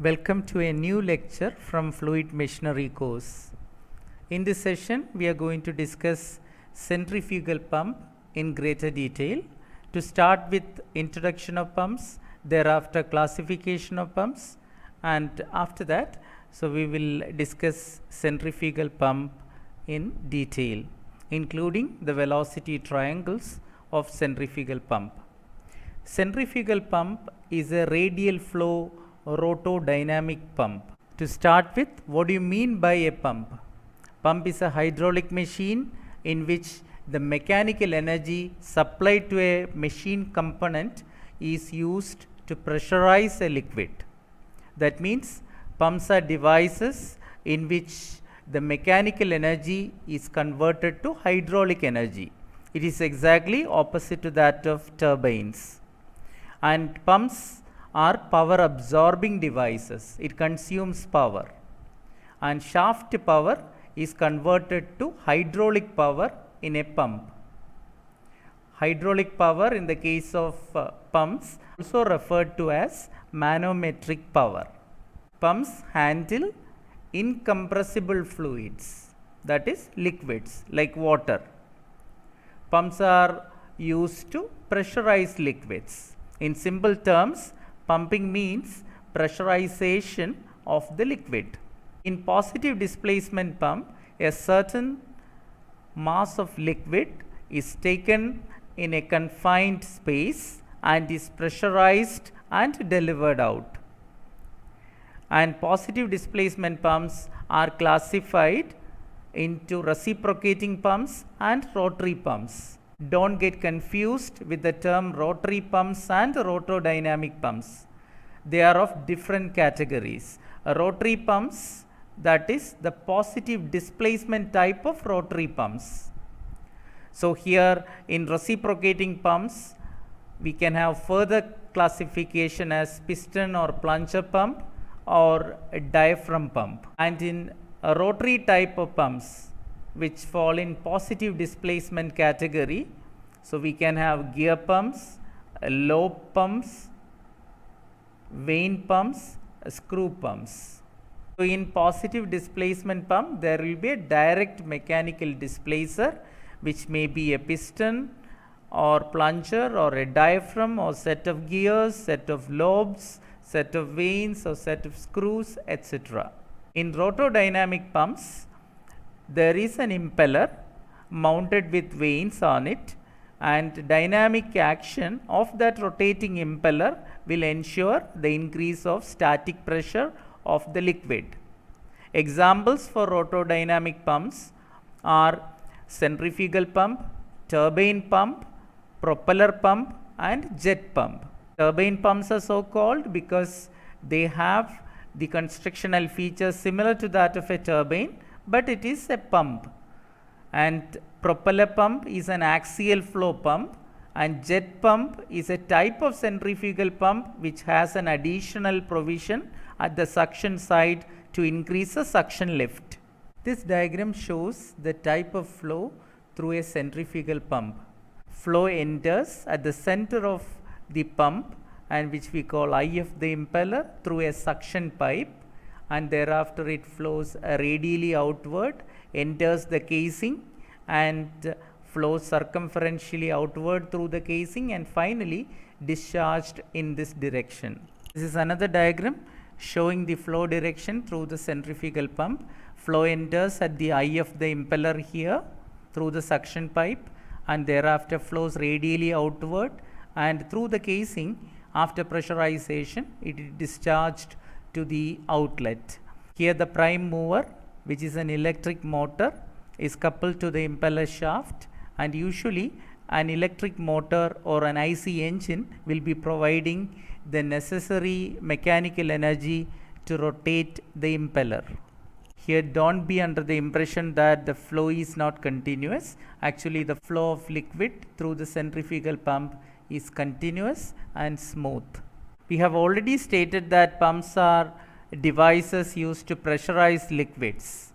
Welcome to a new lecture from Fluid Machinery course. In this session, we are going to discuss centrifugal pump in greater detail. To start with introduction of pumps, thereafter classification of pumps, and after that, we will discuss centrifugal pump in detail, including the velocity triangles of centrifugal pump. Centrifugal pump is a radial flow rotodynamic pump. To start with, what do you mean by a pump? Pump is a hydraulic machine in which the mechanical energy supplied to a machine component is used to pressurize a liquid. That means pumps are devices in which the mechanical energy is converted to hydraulic energy. It is exactly opposite to that of turbines. And pumps are power absorbing devices. It consumes power, and shaft power is converted to hydraulic power in a pump. Hydraulic power in the case of pumps also referred to as manometric power. Pumps handle incompressible fluids, that is liquids like water. Pumps are used to pressurize liquids. In simple terms, pumping means pressurization of the liquid. In positive displacement pump, a certain mass of liquid is taken in a confined space and is pressurized and delivered out. And positive displacement pumps are classified into reciprocating pumps and rotary pumps. Don't get confused with the term rotary pumps and rotodynamic pumps. They are of different categories. Rotary pumps, that is the positive displacement type of rotary pumps. So here in reciprocating pumps, we can have further classification as piston or plunger pump or a diaphragm pump. And in a rotary type of pumps, which fall in positive displacement category, so we can have gear pumps, lobe pumps, vane pumps, screw pumps. So in positive displacement pump, there will be a direct mechanical displacer, which may be a piston or plunger or a diaphragm or set of gears, set of lobes, set of vanes or set of screws, etc. In rotodynamic pumps, there is an impeller mounted with vanes on it, and dynamic action of that rotating impeller will ensure the increase of static pressure of the liquid. Examples for rotodynamic pumps are centrifugal pump, turbine pump, propeller pump, and jet pump. Turbine pumps are so called because they have the constructional features similar to that of a turbine, but it is a pump. And propeller pump is an axial flow pump, and jet pump is a type of centrifugal pump which has an additional provision at the suction side to increase the suction lift. This diagram shows the type of flow through a centrifugal pump. Flow enters at the center of the pump, and which we call eye of the impeller, through a suction pipe, and thereafter it flows radially outward, enters the casing and flows circumferentially outward through the casing, and finally discharged in this direction. This is another diagram showing the flow direction through the centrifugal pump. Flow enters at the eye of the impeller here through the suction pipe, and thereafter flows radially outward, and through the casing, after pressurization, it is discharged to the outlet. Here the prime mover, which is an electric motor, is coupled to the impeller shaft, and usually an electric motor or an IC engine will be providing the necessary mechanical energy to rotate the impeller. Here don't be under the impression that the flow is not continuous. Actually, the flow of liquid through the centrifugal pump is continuous and smooth. We have already stated that pumps are devices used to pressurize liquids.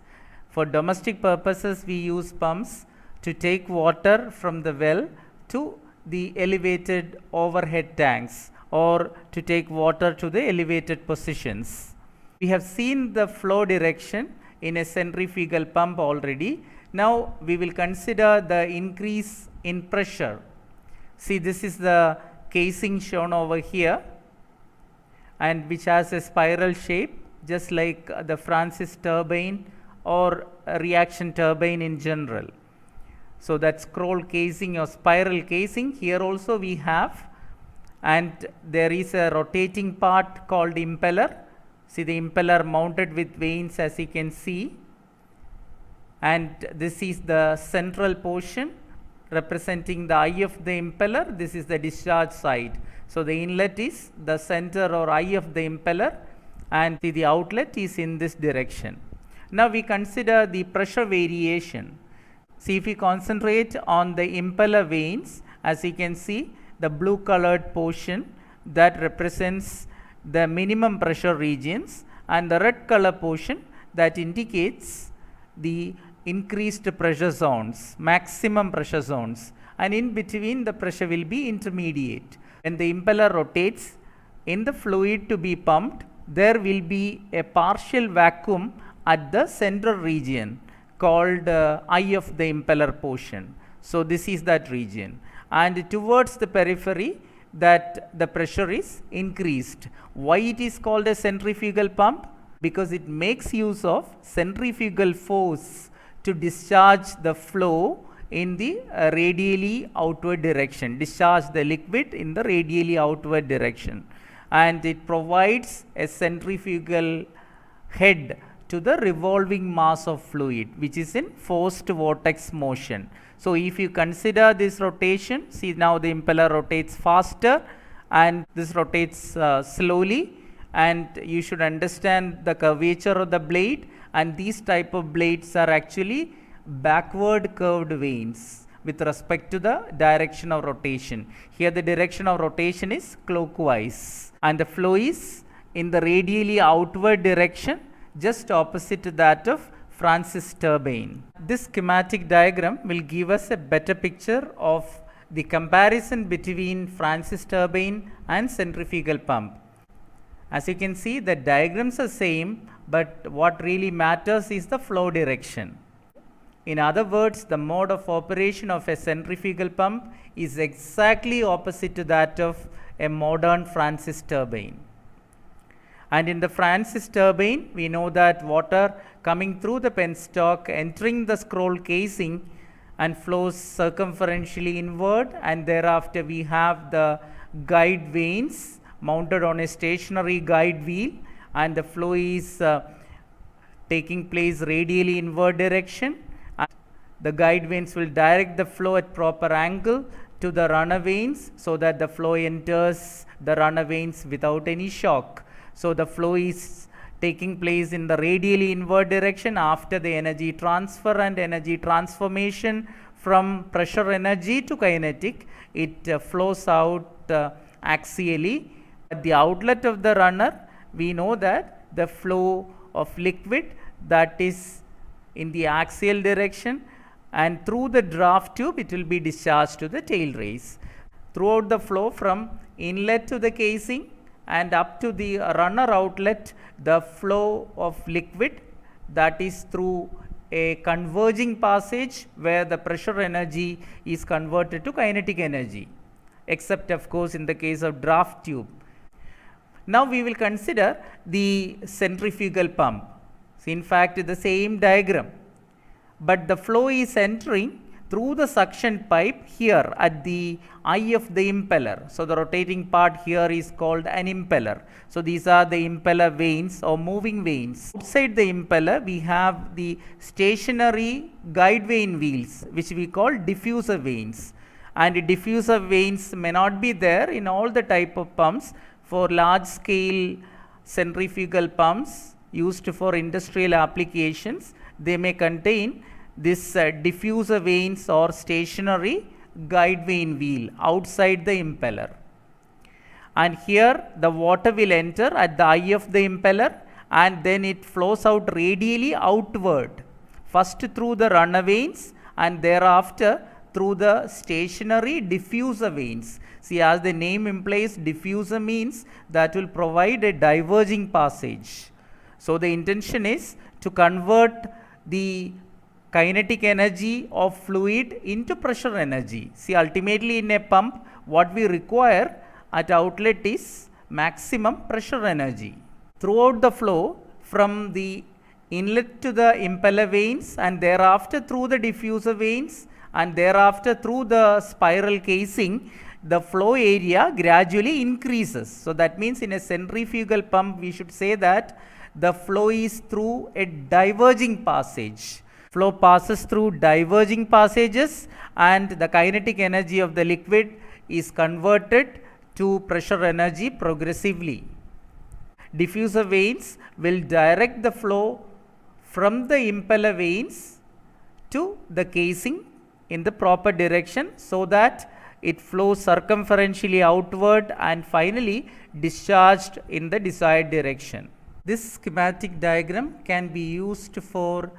For domestic purposes, we use pumps to take water from the well to the elevated overhead tanks or to take water to the elevated positions. We have seen the flow direction in a centrifugal pump already. Now we will consider the increase in pressure. See, this is the casing shown over here, and which has a spiral shape just like the Francis turbine or a reaction turbine in general. So that scroll casing or spiral casing here also we have, and there is a rotating part called impeller. See the impeller mounted with vanes, as you can see, and this is the central portion representing the eye of the impeller. This is the discharge side. So the inlet is the center or eye of the impeller, and the outlet is in this direction. Now we consider the pressure variation. See, if we concentrate on the impeller vanes, as you can see, the blue colored portion that represents the minimum pressure regions, and the red color portion that indicates the increased pressure zones, maximum pressure zones, and in between the pressure will be intermediate. When the impeller rotates in the fluid to be pumped, there will be a partial vacuum at the central region called eye of the impeller portion. So this is that region, and towards the periphery that the pressure is increased. Why it is called a centrifugal pump? Because it makes use of centrifugal force to discharge the flow in the radially outward direction, discharge the liquid in the radially outward direction, and it provides a centrifugal head to the revolving mass of fluid, which is in forced vortex motion. So if you consider this rotation, see now the impeller rotates faster and this rotates slowly, and you should understand the curvature of the blade, and these type of blades are actually backward curved vanes with respect to the direction of rotation. Here the direction of rotation is clockwise, and the flow is in the radially outward direction, just opposite to that of Francis turbine. This schematic diagram will give us a better picture of the comparison between Francis turbine and centrifugal pump. As you can see, the diagrams are same, but what really matters is the flow direction. In other words, the mode of operation of a centrifugal pump is exactly opposite to that of a modern Francis turbine. And in the Francis turbine, we know that water coming through the penstock, entering the scroll casing, and flows circumferentially inward, and thereafter we have the guide vanes mounted on a stationary guide wheel, and the flow is taking place radially inward direction. And the guide vanes will direct the flow at proper angle to the runner vanes, so that the flow enters the runner vanes without any shock. So the flow is taking place in the radially inward direction. After the energy transfer and energy transformation from pressure energy to kinetic, it flows out axially. At the outlet of the runner, we know that the flow of liquid that is in the axial direction, and through the draft tube it will be discharged to the tail race. Throughout the flow from inlet to the casing and up to the runner outlet, the flow of liquid that is through a converging passage where the pressure energy is converted to kinetic energy, except of course in the case of draft tube. Now we will consider the centrifugal pump. So in fact the same diagram, but the flow is entering through the suction pipe here at the eye of the impeller. So the rotating part here is called an impeller. So these are the impeller vanes or moving vanes. Outside the impeller we have the stationary guide vane wheels, which we call diffuser vanes. And diffuser vanes may not be there in all the type of pumps. For large scale centrifugal pumps used for industrial applications, they may contain this diffuser vanes or stationary guide vane wheel outside the impeller. And here the water will enter at the eye of the impeller, and then it flows out radially outward, first through the runner vanes and thereafter through the stationary diffuser veins. See, as the name implies, diffuser means that will provide a diverging passage. So the intention is to convert the kinetic energy of fluid into pressure energy. See, ultimately in a pump, what we require at outlet is maximum pressure energy. Throughout the flow, from the inlet to the impeller vanes and thereafter through the diffuser vanes and thereafter through the spiral casing, the flow area gradually increases. So that means in a centrifugal pump, we should say that the flow is through a diverging passage. Flow passes through diverging passages and the kinetic energy of the liquid is converted to pressure energy progressively. Diffuser vanes will direct the flow from the impeller vanes to the casing in the proper direction so that it flows circumferentially outward and finally discharged in the desired direction. This schematic diagram can be used for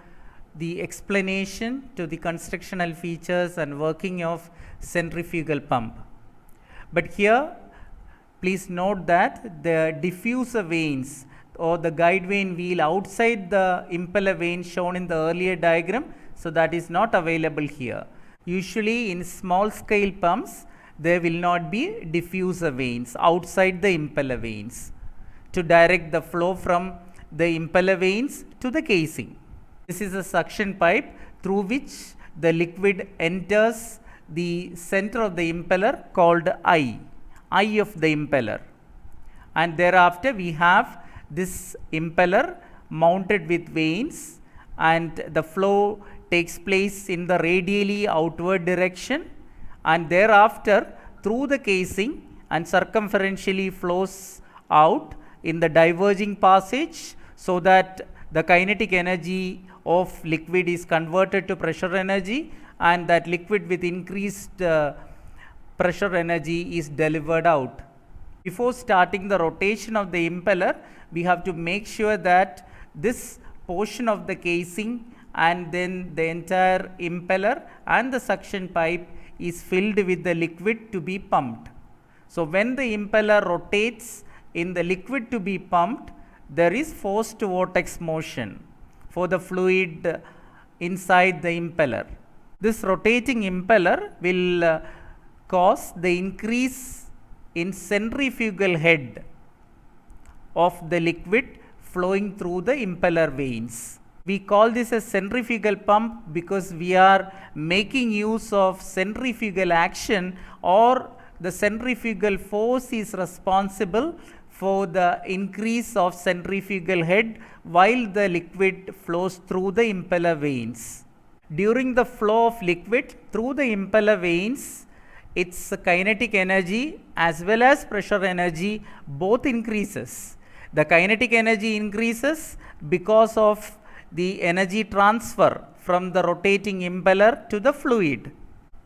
the explanation to the constructional features and working of centrifugal pump. But here, please note that the diffuser vanes or the guide vane wheel outside the impeller vane shown in the earlier diagram, so that is not available here. Usually in small scale pumps, there will not be diffuser vanes outside the impeller vanes to direct the flow from the impeller vanes to the casing. This is a suction pipe through which the liquid enters the center of the impeller called eye of the impeller, and thereafter we have this impeller mounted with vanes and the flow takes place in the radially outward direction and thereafter through the casing and circumferentially flows out in the diverging passage so that the kinetic energy of liquid is converted to pressure energy and that liquid with increased pressure energy is delivered out. Before starting the rotation of the impeller, we have to make sure that this portion of the casing and then the entire impeller and the suction pipe is filled with the liquid to be pumped. So when the impeller rotates in the liquid to be pumped, there is forced vortex motion for the fluid inside the impeller. This rotating impeller will cause the increase in centrifugal head of the liquid flowing through the impeller vanes. We call this a centrifugal pump because we are making use of centrifugal action, or the centrifugal force is responsible for the increase of centrifugal head while the liquid flows through the impeller vanes. During the flow of liquid through the impeller vanes, its kinetic energy as well as pressure energy both increases. The kinetic energy increases because of the energy transfer from the rotating impeller to the fluid.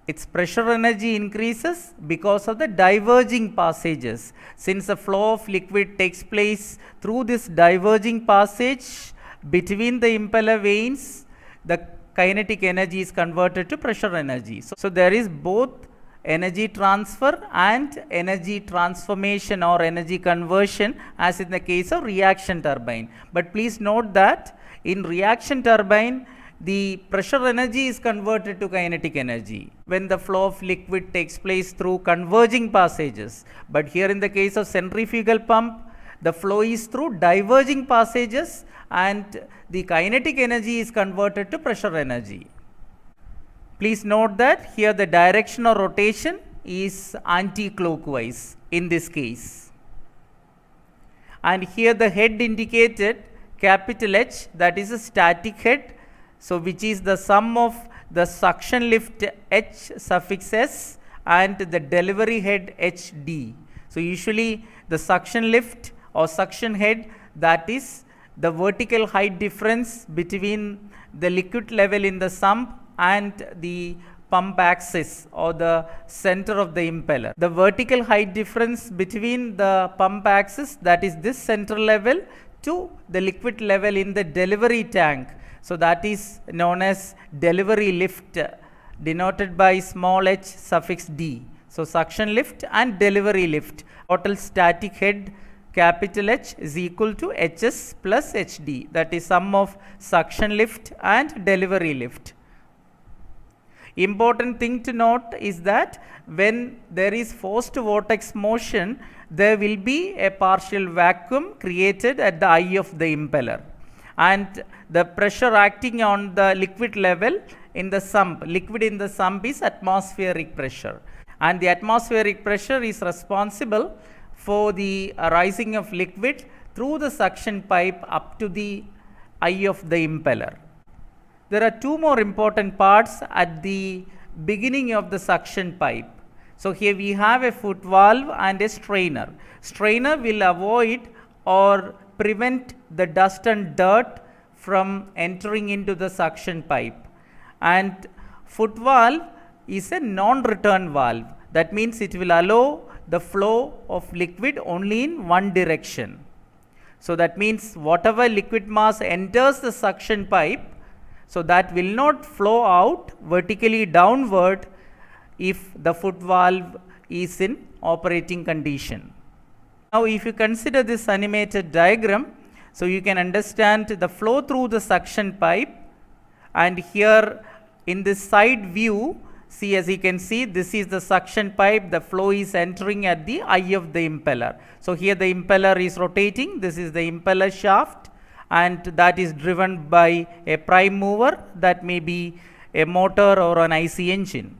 Its pressure energy increases because of the diverging passages. Since the flow of liquid takes place through this diverging passage between the impeller vanes, the kinetic energy is converted to pressure energy. So there is both energy transfer and energy transformation or energy conversion as in the case of reaction turbine. But please note that in reaction turbine, the pressure energy is converted to kinetic energy when the flow of liquid takes place through converging passages. But here in the case of centrifugal pump, the flow is through diverging passages and the kinetic energy is converted to pressure energy. Please note that here the direction of rotation is anti-clockwise in this case. And here the head indicated capital H, that is a static head. So which is the sum of the suction lift H suffix S and the delivery head HD. So usually the suction lift or suction head, that is the vertical height difference between the liquid level in the sump and the pump axis or the center of the impeller. The vertical height difference between the pump axis, that is this center level, to the liquid level in the delivery tank. So that is known as delivery lift denoted by small h suffix d. So suction lift and delivery lift. Total static head capital H is equal to Hs plus Hd, that is sum of suction lift and delivery lift. Important thing to note is that when there is forced vortex motion, there will be a partial vacuum created at the eye of the impeller, and the pressure acting on the liquid level in the sump, liquid in the sump is atmospheric pressure, and the atmospheric pressure is responsible for the rising of liquid through the suction pipe up to the eye of the impeller. There are two more important parts at the beginning of the suction pipe. So here we have a foot valve and a strainer. Strainer will avoid or prevent the dust and dirt from entering into the suction pipe, and foot valve is a non-return valve. That means it will allow the flow of liquid only in one direction. So that means whatever liquid mass enters the suction pipe, so that will not flow out vertically downward if the foot valve is in operating condition. Now if you consider this animated diagram, so you can understand the flow through the suction pipe, and here in this side view, see, as you can see, this is the suction pipe, the flow is entering at the eye of the impeller. So here the impeller is rotating, this is the impeller shaft, and that is driven by a prime mover, that may be a motor or an IC engine.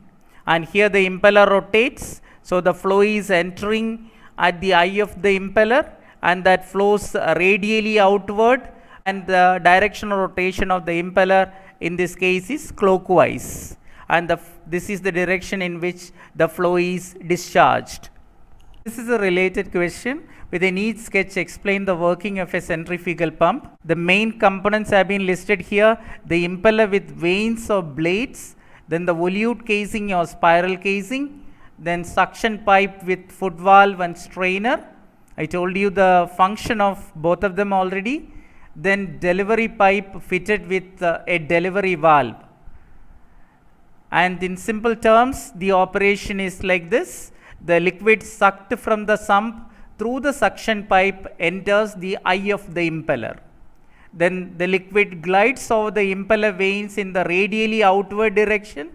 And here the impeller rotates, so the flow is entering at the eye of the impeller, and that flows radially outward, and the directional rotation of the impeller in this case is clockwise, and this is the direction in which the flow is discharged. This is a related question. With a neat sketch, explain the working of a centrifugal pump. The main components have been listed here: the impeller with vanes or blades, then the volute casing or spiral casing, then suction pipe with foot valve and strainer. I told you the function of both of them already. Then delivery pipe fitted with a delivery valve. And in simple terms, the operation is like this: the liquid sucked from the sump through the suction pipe enters the eye of the impeller. Then the liquid glides over the impeller vanes in the radially outward direction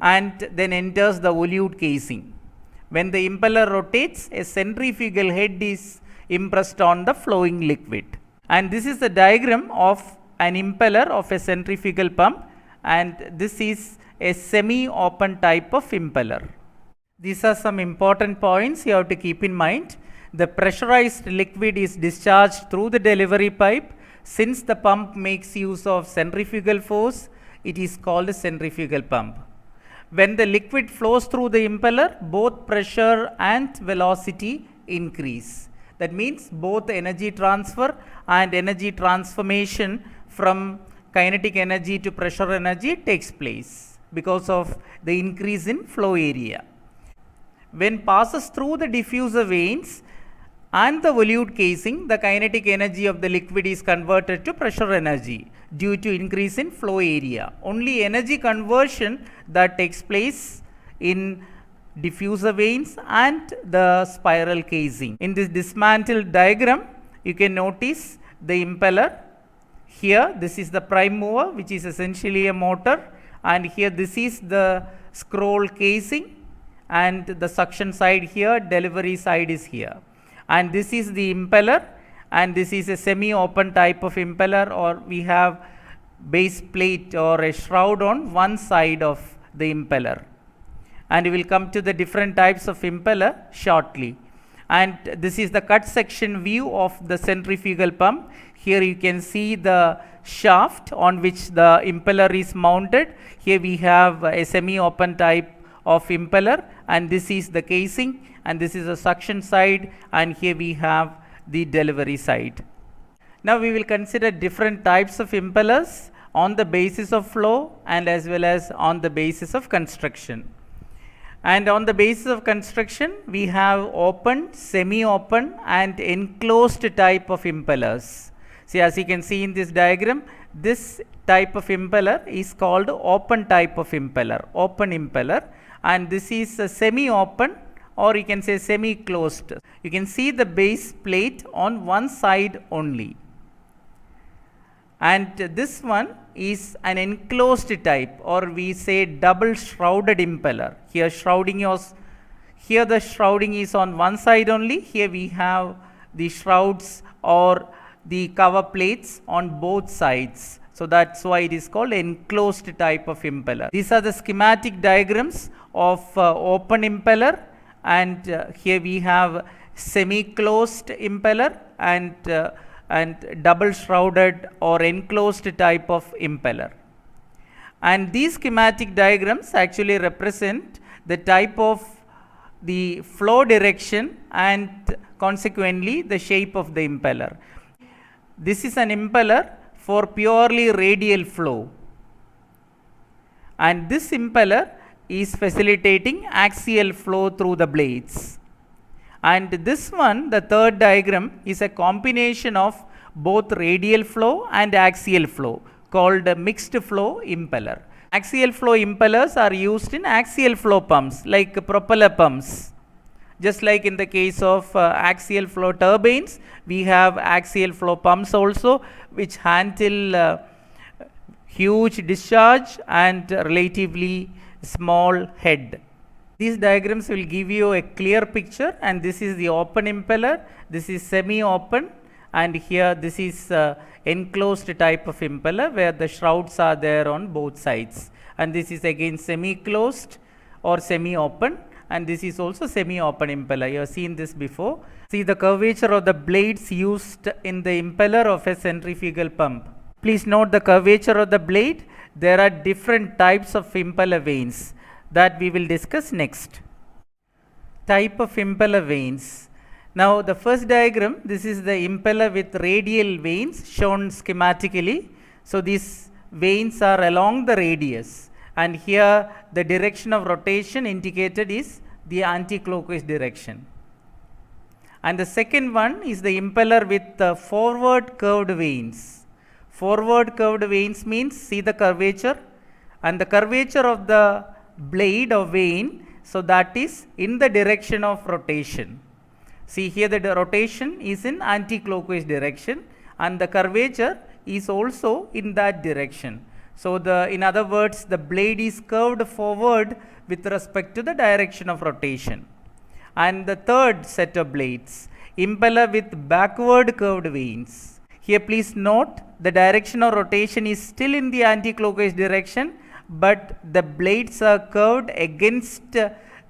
and then enters the volute casing. When the impeller rotates, a centrifugal head is impressed on the flowing liquid. And this is the diagram of an impeller of a centrifugal pump, and this is a semi-open type of impeller. These are some important points you have to keep in mind. The pressurized liquid is discharged through the delivery pipe. Since the pump makes use of centrifugal force, it is called a centrifugal pump. When the liquid flows through the impeller, both pressure and velocity increase. That means both energy transfer and energy transformation from kinetic energy to pressure energy takes place because of the increase in flow area. When passes through the diffuser vanes and the volute casing, the kinetic energy of the liquid is converted to pressure energy due to increase in flow area. Only energy conversion that takes place in diffuser vanes and the spiral casing. In this dismantled diagram, you can notice the impeller. Here, this is the prime mover, which is essentially a motor, and here this is the scroll casing, and the suction side here, delivery side is here. And this is the impeller, and this is a semi-open type of impeller, or we have base plate or a shroud on one side of the impeller. And we will come to the different types of impeller shortly. And this is the cut section view of the centrifugal pump. Here you can see the shaft on which the impeller is mounted. Here we have a semi-open type of impeller, and this is the casing, and this is the suction side, and here we have the delivery side. Now we will consider different types of impellers on the basis of flow and as well as on the basis of construction. And on the basis of construction, we have open, semi-open and enclosed type of impellers. See, as you can see in this diagram, this type of impeller is called open type of impeller, open impeller, and this is a semi-open, or you can say semi-closed. You can see the base plate on one side only, and this one is an enclosed type, or we say double shrouded impeller. Here the shrouding is on one side only. Here we have the shrouds or the cover plates on both sides. So that's why it is called enclosed type of impeller. These are the schematic diagrams of open impeller, and here we have semi-closed impeller and double shrouded or enclosed type of impeller. And these schematic diagrams actually represent the type of the flow direction and consequently the shape of the impeller. This is an impeller for purely radial flow, and this impeller is facilitating axial flow through the blades. And this one, the third diagram, is a combination of both radial flow and axial flow, called a mixed flow impeller. Axial flow impellers are used in axial flow pumps like propeller pumps. Just like in the case of axial flow turbines, we have axial flow pumps also, which handle huge discharge and relatively small head. These diagrams will give you a clear picture, and this is the open impeller, this is semi-open, and here this is enclosed type of impeller where the shrouds are there on both sides, and this is again semi-closed or semi-open, and this is also semi-open impeller. You have seen this before. See the curvature of the blades used in the impeller of a centrifugal pump. Please note the curvature of the blade. There are different types of impeller vanes that we will discuss next. Type of impeller vanes. Now the first diagram, this is the impeller with radial vanes shown schematically. So these vanes are along the radius, and here the direction of rotation indicated is the anti-clockwise direction. And the second one is the impeller with forward curved vanes. Forward curved vanes means, see the curvature, and the curvature of the blade or vane, so that is in the direction of rotation. See here the rotation is in anti-clockwise direction, and the curvature is also in that direction. So in other words, the blade is curved forward with respect to the direction of rotation. And the third set of blades, impeller with backward curved vanes. Here please note the direction of rotation is still in the anti-clockwise direction, but the blades are curved against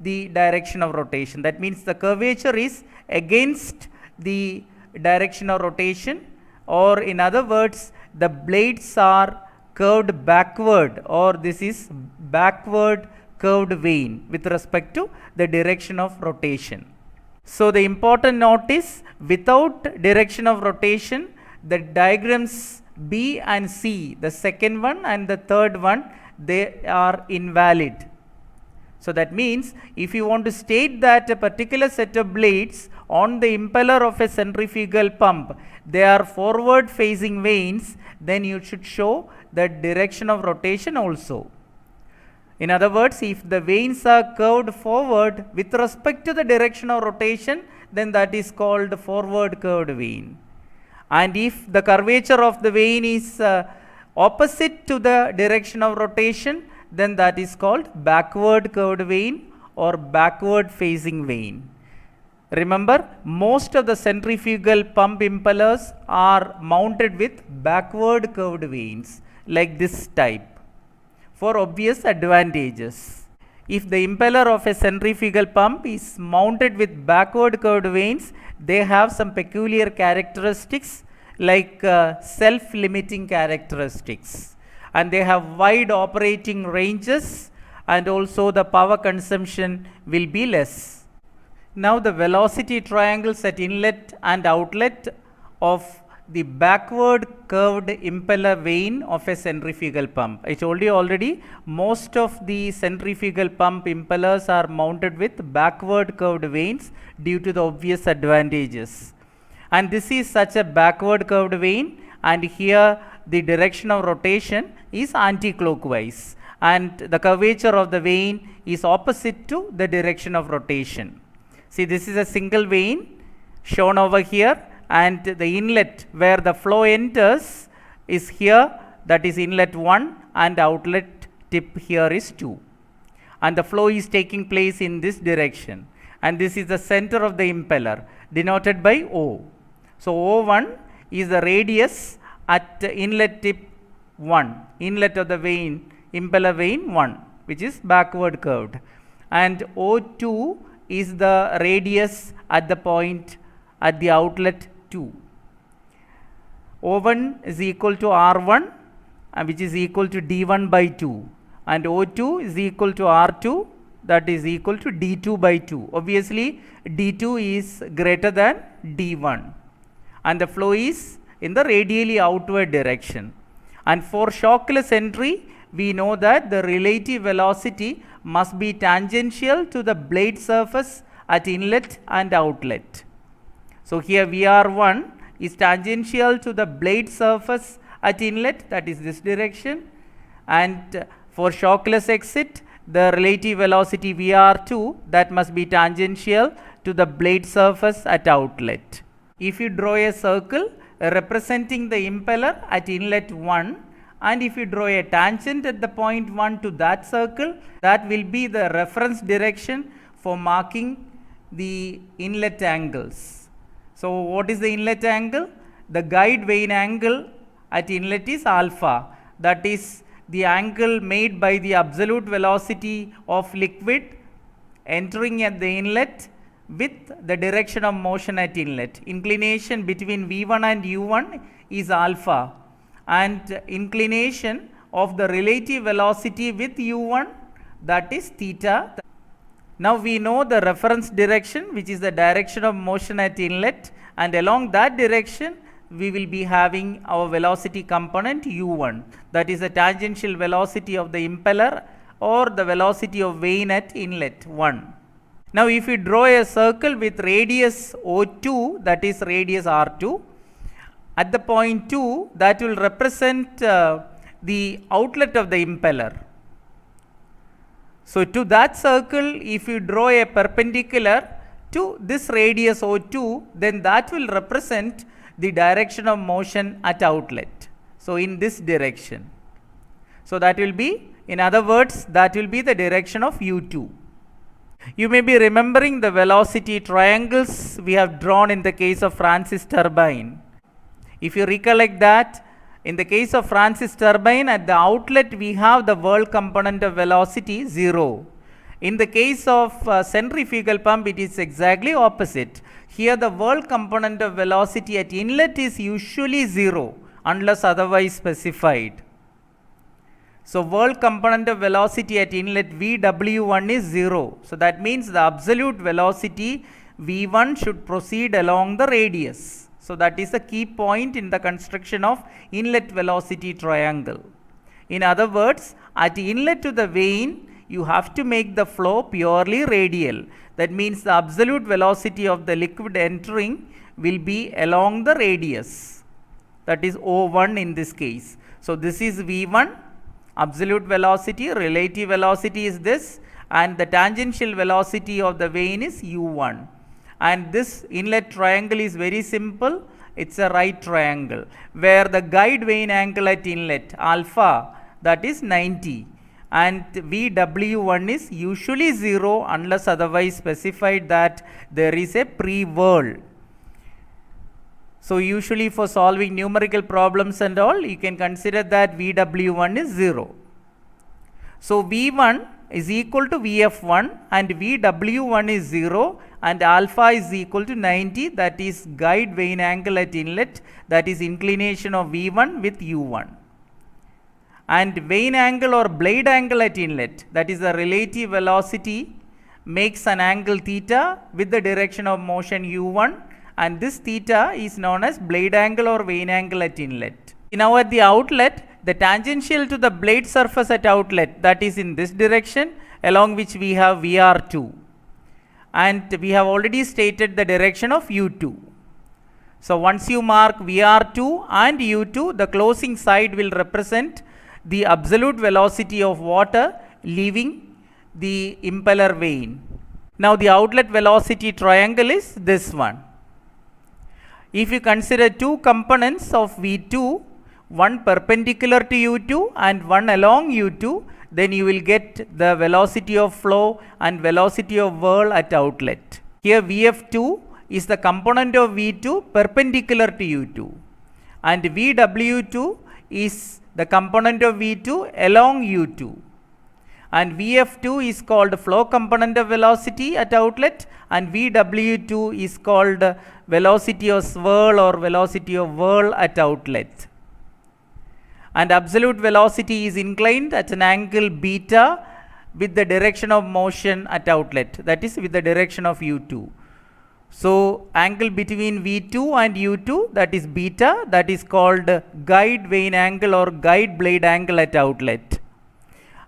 the direction of rotation. That means the curvature is against the direction of rotation, or in other words, the blades are curved backward, or this is backward curved vane with respect to the direction of rotation. So the important note is, without direction of rotation, the diagrams B and C, the second one and the third one, they are invalid. So that means if you want to state that a particular set of blades on the impeller of a centrifugal pump, they are forward facing vanes, then you should show the direction of rotation also. In other words, if the vanes are curved forward with respect to the direction of rotation, then that is called forward curved vane. And if the curvature of the vane is opposite to the direction of rotation, then that is called backward curved vane or backward facing vane. Remember, most of the centrifugal pump impellers are mounted with backward curved vanes like this type for obvious advantages. If the impeller of a centrifugal pump is mounted with backward curved vanes, they have some peculiar characteristics like self-limiting characteristics, and they have wide operating ranges, and also the power consumption will be less. Now the velocity triangles at inlet and outlet of the backward curved impeller vane of a centrifugal pump. I told you already, most of the centrifugal pump impellers are mounted with backward curved vanes due to the obvious advantages. And this is such a backward curved vane, and here the direction of rotation is anti-clockwise and the curvature of the vein is opposite to the direction of rotation. See, this is a single vein shown over here, and the inlet where the flow enters is here, that is inlet 1, and outlet tip here is 2. And the flow is taking place in this direction. And this is the center of the impeller denoted by O. So, O1 is the radius at inlet tip 1, inlet of the vein, impeller vein 1, which is backward curved. And O2 is the radius at the point at the outlet 2. O1 is equal to R1, which is equal to D1 by 2, and O2 is equal to R2, that is equal to D2 by 2. Obviously, D2 is greater than D1, and the flow is in the radially outward direction. And for shockless entry, we know that the relative velocity must be tangential to the blade surface at inlet and outlet. So, here VR1 is tangential to the blade surface at inlet, that is this direction, and for shockless exit, the relative velocity VR2, that must be tangential to the blade surface at outlet. If you draw a circle representing the impeller at inlet 1, and if you draw a tangent at the point 1 to that circle, that will be the reference direction for marking the inlet angles. So, what is the inlet angle? The guide vane angle at inlet is alpha, that is the angle made by the absolute velocity of liquid entering at the inlet with the direction of motion at inlet. Inclination between V1 and U1 is alpha, and inclination of the relative velocity with U1, that is theta. Now, we know the reference direction, which is the direction of motion at inlet, and along that direction we will be having our velocity component U1, that is the tangential velocity of the impeller or the velocity of vane at inlet 1. Now, if we draw a circle with radius O2, that is radius R2, at the point 2, that will represent the outlet of the impeller. So, to that circle, if you draw a perpendicular to this radius O2, then that will represent the direction of motion at outlet. So, in this direction. So, that will be, in other words, that will be the direction of U2. You may be remembering the velocity triangles we have drawn in the case of Francis turbine. If you recollect that, in the case of Francis turbine, at the outlet we have the whirl component of velocity 0. In the case of centrifugal pump, it is exactly opposite. Here the whirl component of velocity at inlet is usually 0 unless otherwise specified. So, whirl component of velocity at inlet VW1 is 0. So, that means the absolute velocity V1 should proceed along the radius. So, that is the key point in the construction of inlet velocity triangle. In other words, at inlet to the vane, you have to make the flow purely radial. That means the absolute velocity of the liquid entering will be along the radius, that is O1 in this case. So, this is V1, absolute velocity, relative velocity is this, and the tangential velocity of the vane is U1. And this inlet triangle is very simple, it is a right triangle, where the guide vane angle at inlet alpha, that is 90. And VW1 is usually 0 unless otherwise specified that there is a pre-whirl. So, usually for solving numerical problems and all, you can consider that VW1 is 0. So, V1 is equal to Vf1 and VW1 is 0 and alpha is equal to 90, that is guide vane angle at inlet, that is inclination of V1 with U1. And vane angle or blade angle at inlet, that is the relative velocity, makes an angle theta with the direction of motion U1, and this theta is known as blade angle or vane angle at inlet. Now, at the outlet, the tangential to the blade surface at outlet, that is in this direction, along which we have VR2, and we have already stated the direction of U2. So once you mark VR2 and U2, the closing side will represent the absolute velocity of water leaving the impeller vane. Now the outlet velocity triangle is this one. If you consider two components of V2, one perpendicular to U2 and one along U2, then you will get the velocity of flow and velocity of whirl at outlet. Here Vf2 is the component of V2 perpendicular to U2, and Vw2 is the component of V2 along U2, and Vf2 is called flow component of velocity at outlet, and Vw2 is called velocity of swirl or velocity of whirl at outlet. And absolute velocity is inclined at an angle beta with the direction of motion at outlet, that is with the direction of U2. So angle between V2 and U2, that is beta, that is called guide vane angle or guide blade angle at outlet.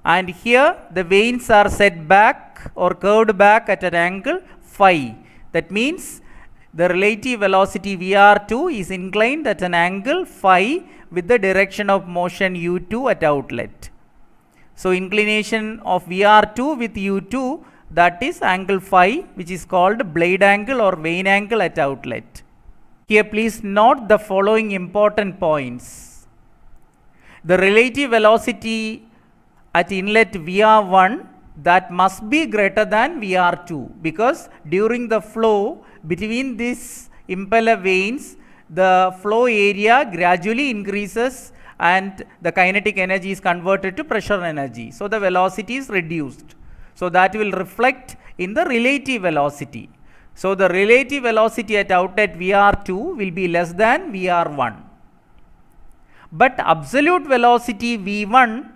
And here the vanes are set back or curved back at an angle phi. That means the relative velocity VR2 is inclined at an angle phi with the direction of motion U2 at outlet. So inclination of VR2 with U2, that is angle phi, which is called blade angle or vane angle at outlet. Here please note the following important points. The relative velocity at inlet VR1, that must be greater than VR2, because during the flow between these impeller vanes, the flow area gradually increases and the kinetic energy is converted to pressure energy. So the velocity is reduced. So that will reflect in the relative velocity. So the relative velocity at outlet VR2 will be less than VR1. But absolute velocity V1,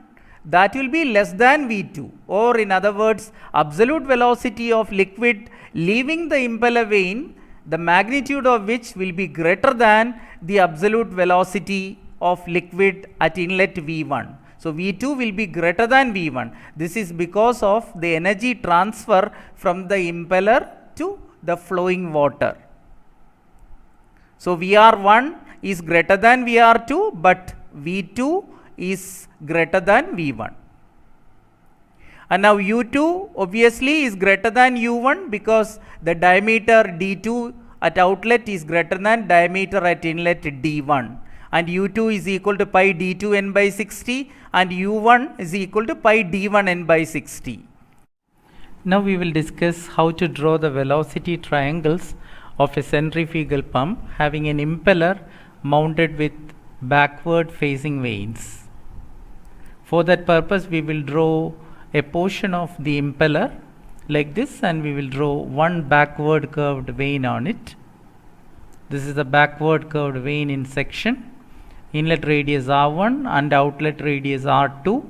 that will be less than V2, or in other words, absolute velocity of liquid leaving the impeller vane, the magnitude of which will be greater than the absolute velocity of liquid at inlet V1. So V2 will be greater than V1. This is because of the energy transfer from the impeller to the flowing water. So VR1 is greater than VR2, but V2 is greater than V1. And now U2 obviously is greater than U1 because the diameter D2 at outlet is greater than diameter at inlet D1. And U2 is equal to pi D2 n by 60 and U1 is equal to pi D1 n by 60. Now we will discuss how to draw the velocity triangles of a centrifugal pump having an impeller mounted with backward facing vanes. For that purpose we will draw a portion of the impeller like this, and we will draw one backward curved vane on it. This is the backward curved vane in section. Inlet radius R1 and outlet radius R2.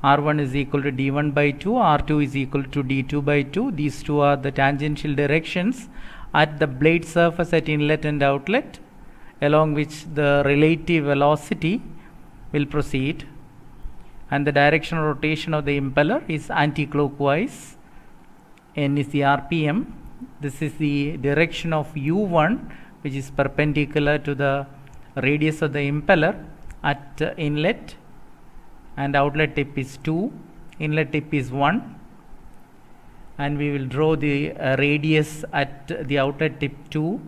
R1 is equal to D1 by 2, R2 is equal to D2 by 2. These two are the tangential directions at the blade surface at inlet and outlet, along which the relative velocity will proceed, and the direction of rotation of the impeller is anti-clockwise. N is the RPM. This is the direction of U1, which is perpendicular to the radius of the impeller at inlet, and outlet tip is 2, inlet tip is 1, and we will draw the radius at the outlet tip 2,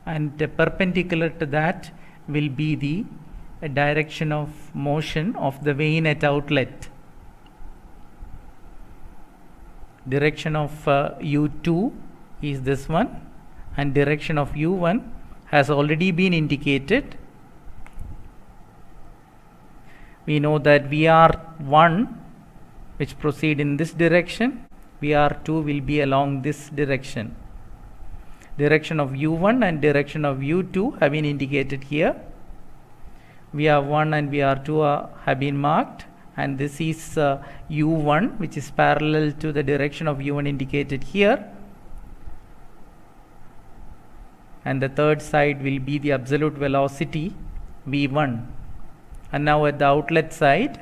and perpendicular to that will be the direction of motion of the vane at outlet. Direction of U2 is this one, and direction of U1 has already been indicated. We know that VR1, which proceed in this direction, VR2 will be along this direction. Direction of U1 and direction of U2 have been indicated here. VR1 and VR2 have been marked, and this is U1, which is parallel to the direction of U1 indicated here, and the third side will be the absolute velocity V1. And now at the outlet side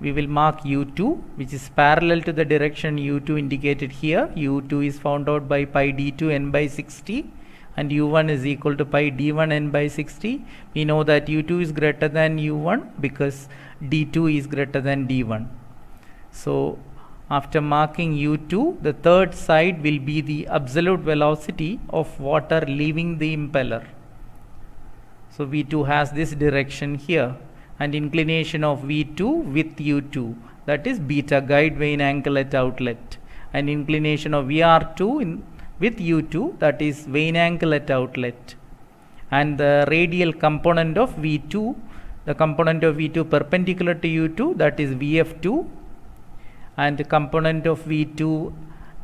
we will mark U2, which is parallel to the direction U2 indicated here. U2 is found out by pi D2 n by 60, and u1 is equal to pi d1 n by 60. We know that u2 is greater than u1 because d2 is greater than d1. So after marking u2, the third side will be the absolute velocity of water leaving the impeller. So v2 has this direction here, and inclination of v2 with u2, that is beta guide vane angle at outlet, and inclination of vr2 with u2, that is vane angle at outlet, and the radial component of v2, the component of v2 perpendicular to u2, that is vf2, and the component of v2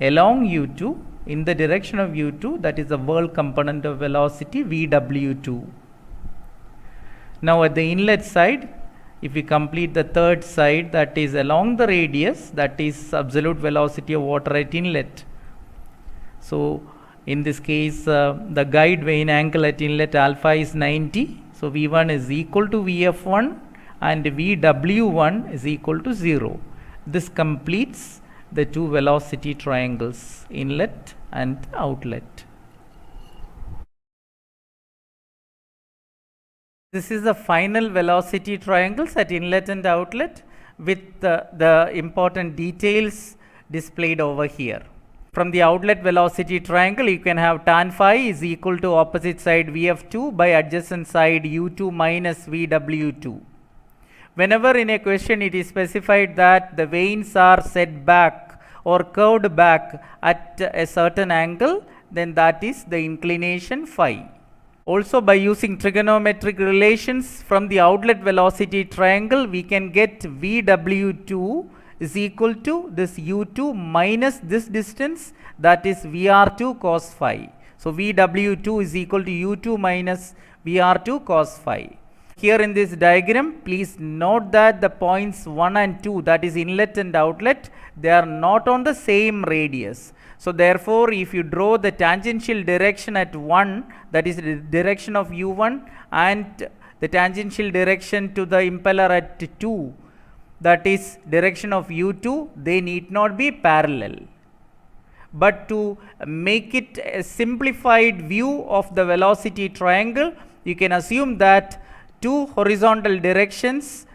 along u2 in the direction of u2, that is the whirl component of velocity vw2. Now at the inlet side, if we complete the third side, that is along the radius, that is absolute velocity of water at inlet. So in this case, the guide vane angle at inlet alpha is 90. So v1 is equal to vf1 and vw1 is equal to 0. This completes the two velocity triangles, inlet and outlet. This is the final velocity triangles at inlet and outlet with the important details displayed over here. From the outlet velocity triangle, you can have tan phi is equal to opposite side vf2 by adjacent side u2 minus vw2. Whenever in a question it is specified that the vanes are set back or curved back at a certain angle, then that is the inclination phi. Also, by using trigonometric relations from the outlet velocity triangle, we can get vw2 is equal to this u2 minus this distance, that is vr2 cos phi. So vw2 is equal to u2 minus vr2 cos phi. Here in this diagram, please note that the points 1 and 2, that is inlet and outlet, they are not on the same radius. So therefore, if you draw the tangential direction at 1, that is the direction of u1, and the tangential direction to the impeller at 2, that is direction of u2, they need not be parallel. But to make it a simplified view of the velocity triangle, you can assume that two horizontal directions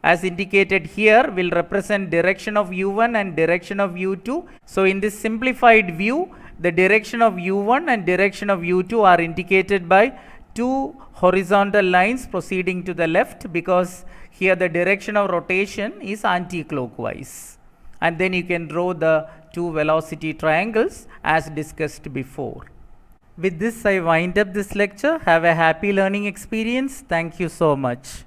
as indicated here will represent direction of u1 and direction of u2. So in this simplified view, the direction of u1 and direction of u2 are indicated by two horizontal lines proceeding to the left, because here the direction of rotation is anti-clockwise. And then you can draw the two velocity triangles as discussed before. With this, I wind up this lecture. Have a happy learning experience. Thank you so much.